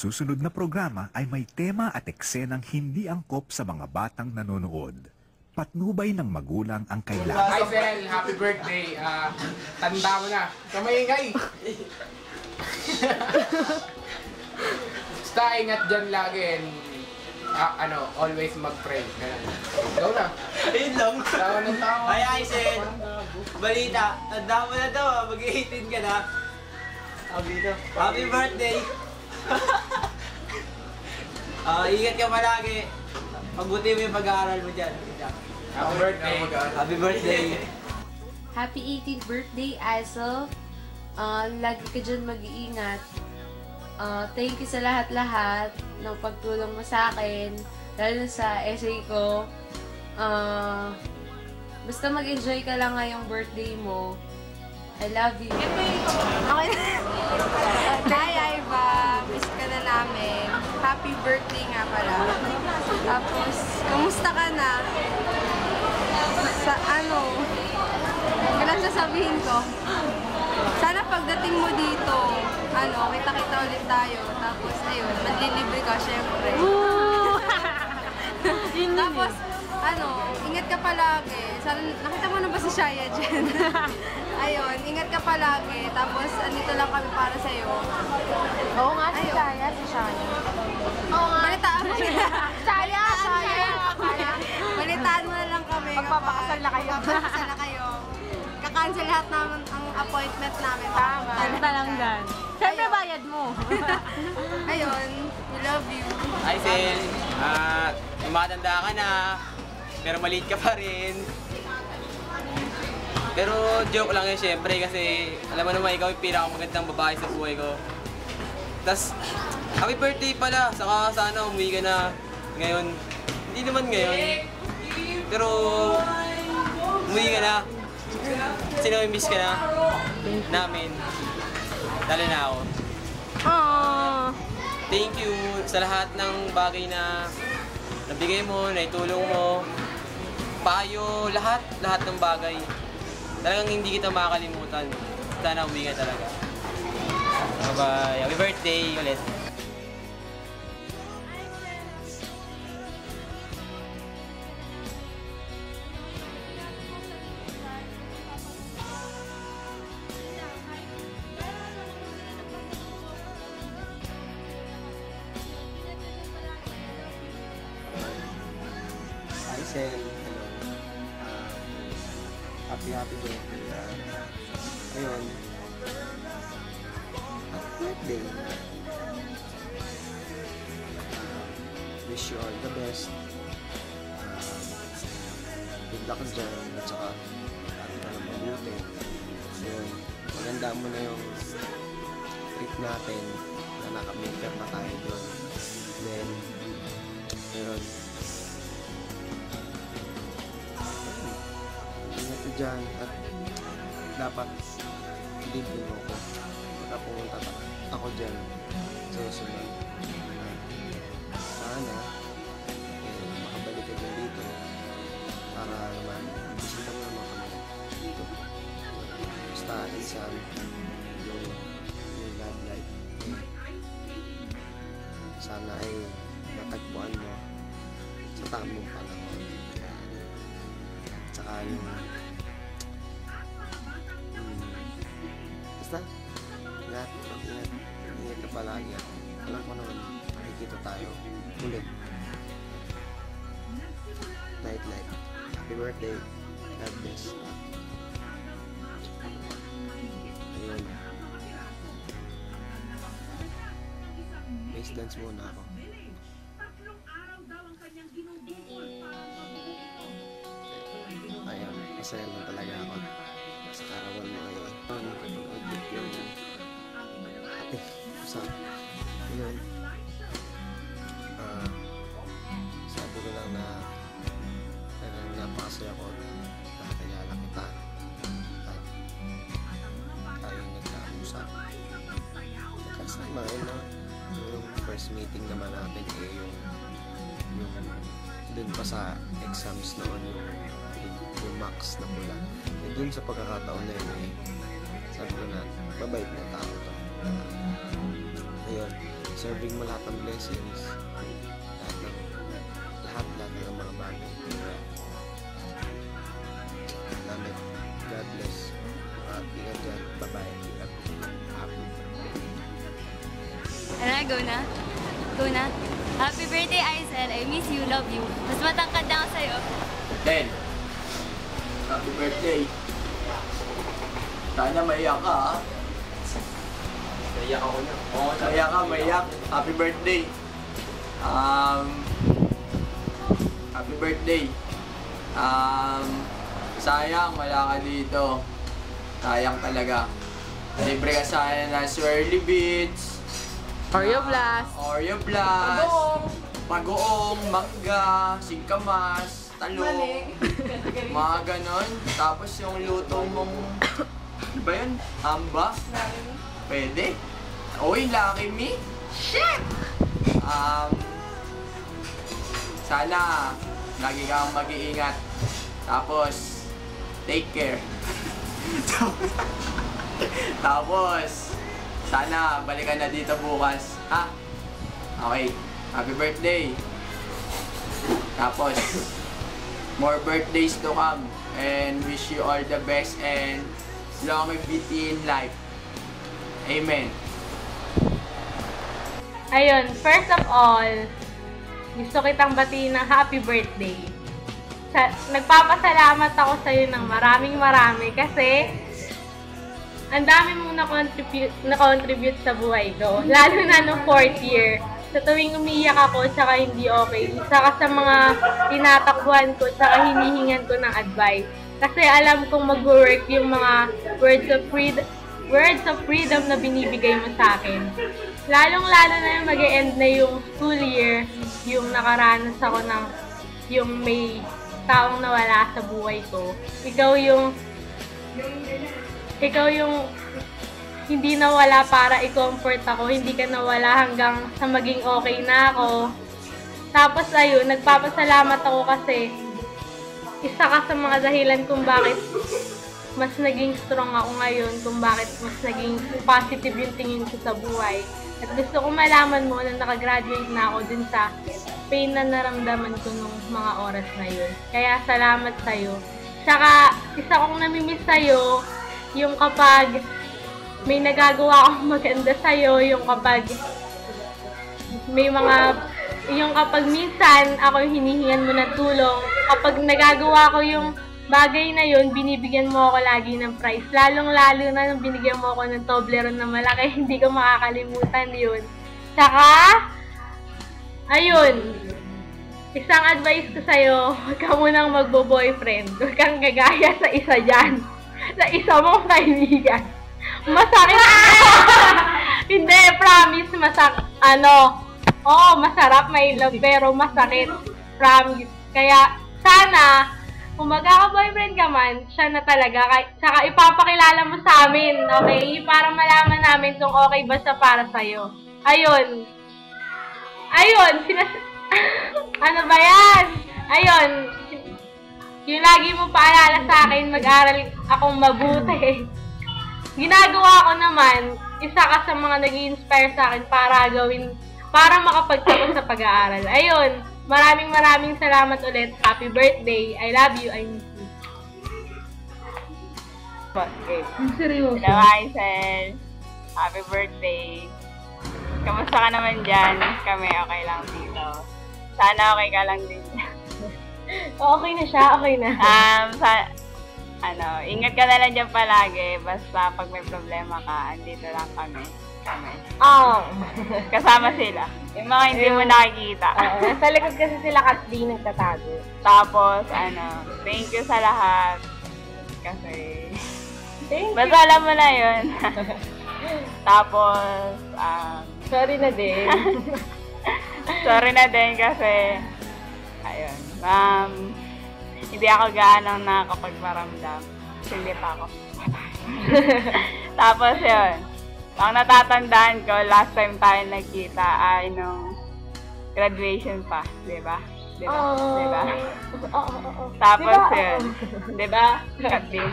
susunod na programa ay may tema at eksenang hindi angkop sa mga batang nanonood. Patnubay ng magulang ang kailangan. Hi Sel, happy birthday. Tanda mo na. Kamaingay. Basta ingat dyan lagi and always mag-pray. Go na. Ayun lang. Tawa ng tawa. Hi Sel. Balita, tanda mo na daw ah. Mag-18 ka na. Happy birthday. Ingat ka palagi. Pagbuti mo yung pag-aaral mo dyan. Happy birthday. Happy birthday. Happy 18th birthday, Aisel. Lagi ka dyan mag-iingat. Thank you sa lahat-lahat ng pagtulong mo sa akin. Lalo sa essay ko. Basta mag-enjoy ka lang ngayong birthday mo. I love you. Okay na. Hi, Iva. Miss ka na namin. Happy birthday nga pala. Tapos, kumusta ka na? Sa kailan sasabihin ko? Sana pagdating mo dito, kita-kita ulit tayo. Tapos, ayun, manlilibre ka, syempre. Tapos, ingat ka palagi. Sana, nakita mo na ba si Shaya dyan? Ayun, ingat ka palagi. Tapos, andito lang kami para sa'yo. Oo nga, si Shaya, Oo nga. Balitaan mo na. Shaya! Balitaan mo na lang kami. Magpapakasal na kayo. Magpapakasal na kayo. Kakancel lahat naman ang appointment namin. Tama. Talanggan. Siyempre bayad mo. Ayun, we love you. Hi Sel. Tumatanda ka na. Pero maliit ka pa rin. Pero joke lang yun syempre kasi alam mo naman ikaw yung pinakamagandang babae sa buhay ko. Tas, happy birthday pala! Saka sana umuwi ka na ngayon. Hindi naman ngayon. Pero umuwi ka na. Miss ka na namin. Dali na ako. Aww. Thank you sa lahat ng bagay na nabigay mo, naitulong mo. Payo, lahat ng bagay. Talagang hindi kita makakalimutan. Sana umuwi ka talaga. Bye-bye. Happy birthday ulit. Hi Sel. Hello. Happy birthday. Ayun. Happy birthday. Wish you all the best. Good luck dyan. At saka, ka na mabuti. Ayun. Maganda mo na yung trip natin na naka-makeup na tayo doon. Then, ayun. Ingat ka dyan at dapat libre mo ako. Baka pumunta ako dyan sa susunod. Sana makabalik ka dyan dito para naman bisita mo naman kami dito. Basta isang yung love life. Sana ay natagpuan mo sa tamang panahon. Tsaka yung basta ingat ka palagi. Alam ko naman nakikita tayo ulit. Night. Happy birthday. God bless. Ayun. Base dance muna ako. Ayun, masaya lang talaga ako sa karawan mo ngayon. Ate, usap. Ayun. Sabi ko lang na napakasaya ko nakakilala kita at tayong nagkausap. Nagkasama yung first meeting naman natin yung dun pa sa exams noon yung max na pula. Dun sa pagkakataon na yun sabi ko na mabait na tao to. Ayun, serving mo lahat ng blessings, lahat ng mga bagay. Salamat. God bless. Ingat dyan. Bye-bye. Happy birthday. Ano, go na? Go na? Happy birthday, Aisel. I miss you, love you. Mas matangkad na ako sa'yo. Then, happy birthday. Sana maiyak ka, ha? Naiyak ako na. Oo, maiyak ka, maiyak. Happy birthday. Happy birthday. Sayang, wala ka dito. Sayang talaga. Libre ka sana na Swirly Beats. Oreo Blast. Oreo Blast. Pagoong, mangga, singkamas, talong. Mga ganon. Tapos yung luto mong, ano ba yun? Hamba? Pwede. Uy, lucky me. Shit! Sana, lagi kang mag-iingat. Tapos, take care. Tapos, sana balikan na dito bukas. Ha? Okay. Happy birthday. Tapos, more birthdays to come. And wish you all the best and longevity in life. Amen. Ayun, first of all, gusto kitang batiin ng happy birthday. Nagpapasalamat ako sa'yo ng marami kasi ang dami mong na-contribute sa buhay ko. Lalo na nung 4th year. Sa tuwing umiyak ako, tsaka hindi okay. Isa ka sa mga tinatakbuhan ko, tsaka hinihingan ko ng advice. Kasi alam kong mag-work yung mga words of freedom na binibigay mo sa akin. Lalong-lalo na yung mag-e-end na yung school year, yung nakaranas ako ng yung may taong nawala sa buhay ko. Ikaw yung hindi nawala para i-comfort ako, hindi ka nawala hanggang sa maging okay na ako. Tapos ayun, nagpapasalamat ako kasi isa ka sa mga dahilan kung bakit mas naging strong ako ngayon, kung bakit mas naging positive yung tingin ko sa buhay. At gusto ko malaman mo na nakagraduate na ako dun sa pain na naramdaman ko nung mga oras na yun. Kaya salamat sa'yo. Saka, isa kong namimiss sa'yo, yung kapag may nagagawa akong maganda sa'yo, yung kapag minsan ako yung hinihingan mo ng tulong, kapag nagagawa ko yung bagay na yun, binibigyan mo ako lagi ng prize. Lalong-lalo na nung binigyan mo ako ng Toblerone na malaki, hindi ko makakalimutan yun. Tsaka, ayun, isang advice ko sa'yo, huwag ka munang magbo-boyfriend. Huwag kang gagaya sa isa dyan. Sa isa mong kaibigan. Masakit. Hindi, promise, masarap, may love, pero masakit. Promise. Kaya, sana, kung magkaka-boyfriend ka man, siya na talaga. Tsaka ipapakilala mo sa amin, okay? Para malaman namin kung okay ba siya para sa'yo. Ayun, ano ba yan? Ayun, yung lagi mo paalala sa akin, mag-aral akong mabuti. Ginagawa ko naman, isa ka sa mga nag-i-inspire sa akin para makapagtapos sa pag-aaral. Ayun, maraming salamat ulit. Happy birthday. I love you. I miss you. Okay. Seryoso. Hello, Aisel. Happy birthday. Kamusta ka naman dyan? Kami okay lang dito. Sana okay ka lang din. Okay na siya. Okay na. Ingat ka na lang dyan palagi. Basta pag may problema ka, andito lang kami. Kasama sila. Yung mga hindi mo nakikita. Nasa likod kasi sila at di nagtatago. Tapos, thank you sa lahat. Kasi, Thank you. basta alam mo na yun. Tapos, Sorry na din. sorry na din kasi, ayun, hindi ako gaano nakakapagparamdam. Hindi pa ako. Tapos yun, ang natatandaan ko, last time tayo nagkita ay nung graduation pa, di ba? Tapos yun, di ba? Cut din.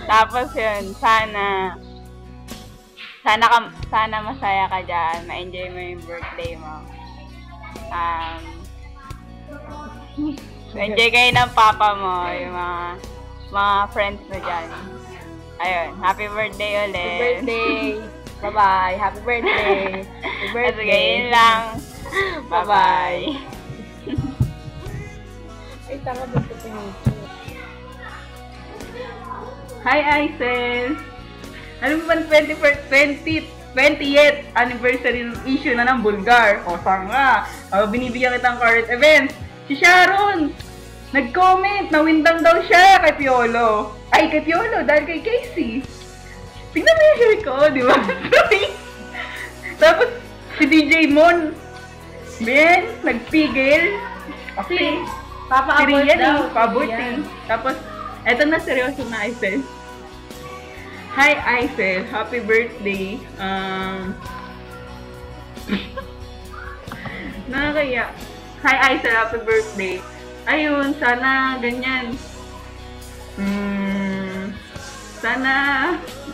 Tapos yun, sana sana masaya ka dyan. Ma-enjoy mo yung birthday mo. Enjoy kayo ng papa mo, yung mga friends mo dyan. Ayun, happy birthday ulit. Happy birthday. Bye-bye. Happy birthday. Happy birthday. Sige, yun lang. Bye-bye. Ay, tama ba ito pinito? Hi, Aisel! Alam mo ba 20th anniversary ng issue na ng Bulgar? O, saan nga? Binibigyan kitang current events. Si Sharon! Nag-comment na windang daw siya kay Piolo. Ay, kay Piolo, dahil kay Casey. Tingnan mo yung hair ko, di ba? Tapos, si DJ Mon. Ben, nagpigil. Kasi, Papa-abort daw. Pa-abort Yan. Tapos, eto na seryoso na, Aisel. Hi, Aisel. Happy birthday. Nakakaya. Hi, Aisel. Happy birthday. Ayun, sana ganyan. Sana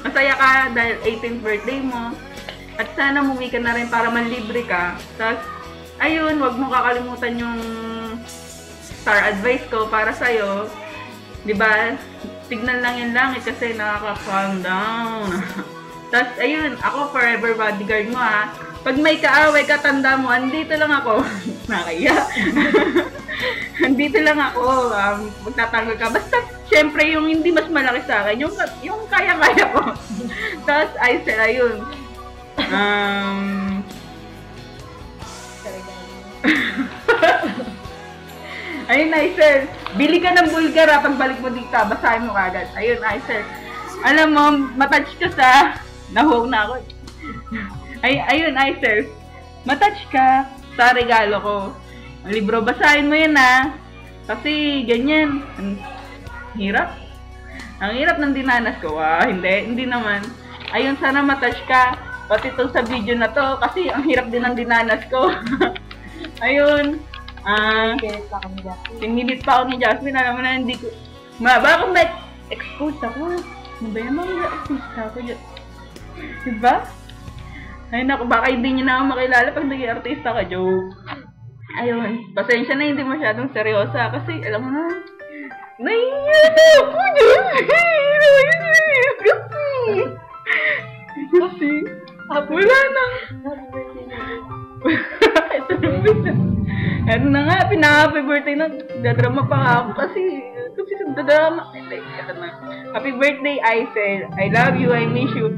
masaya ka dahil 18th birthday mo. At sana umuwi ka na rin para manlibre ka. Tapos, ayun, wag mo kakalimutan yung star advice ko para sa'yo. Diba? Tignan lang yung langit kasi nakaka-calm down. Tapos, ayun, ako forever bodyguard mo ha. Pag may kaaway ka, tanda mo, andito lang ako. Nakaya. Andito lang ako. Magtatanggol ka. Basta, syempre, yung hindi mas malaki sa akin, yung kaya-kaya ko. Tapos, Aisel, ayun. Ayun, Aisel. Bili ka ng Bulgar ha. Pagbalik mo dito, basahin mo kagad. Ayun, Aisel. Alam mo, matouch ka sa... Nahong na ako. Ayun, Aisel. Matouch ka sa regalo ko. Ang libro, basahin mo yun ha. Kasi, ganyan. Ang hirap. Ang hirap ng dinanas ko. Hindi naman. Ayun, sana matouch ka. Pati itong sa video na to. Kasi, ang hirap din ng dinanas ko. Ayun. Sinilip pa ako ni Jasmine. Alam mo na, hindi ko... Bakit may expose ako? Ano ba yan? Mag-expose ako. Diba? Ay naku, baka hindi nyo na ako makilala pag naging artista ka, joke. Ayun, pasensya na hindi masyadong seryosa kasi alam mo na, naiiyak ako dyan. Kasi, wala na. Ano na nga, pinaka-happy birthday na, dadrama pa nga ako kasi dadrama. Ito na. Happy birthday, Aisel. I love you, I miss you.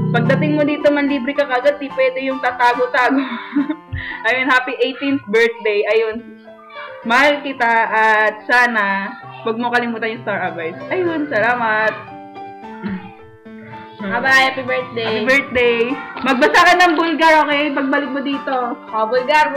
Pagdating mo dito, manlibre ka kagad, di pwede yung tatago-tago. Ayun, happy 18th birthday. Ayun, mahal kita at sana huwag mo kalimutan yung star advice. Ayun, salamat. Bye-bye, happy birthday. Happy birthday. Magbasa ka ng Bulgar, okay? Pagbalik mo dito. Bulgar.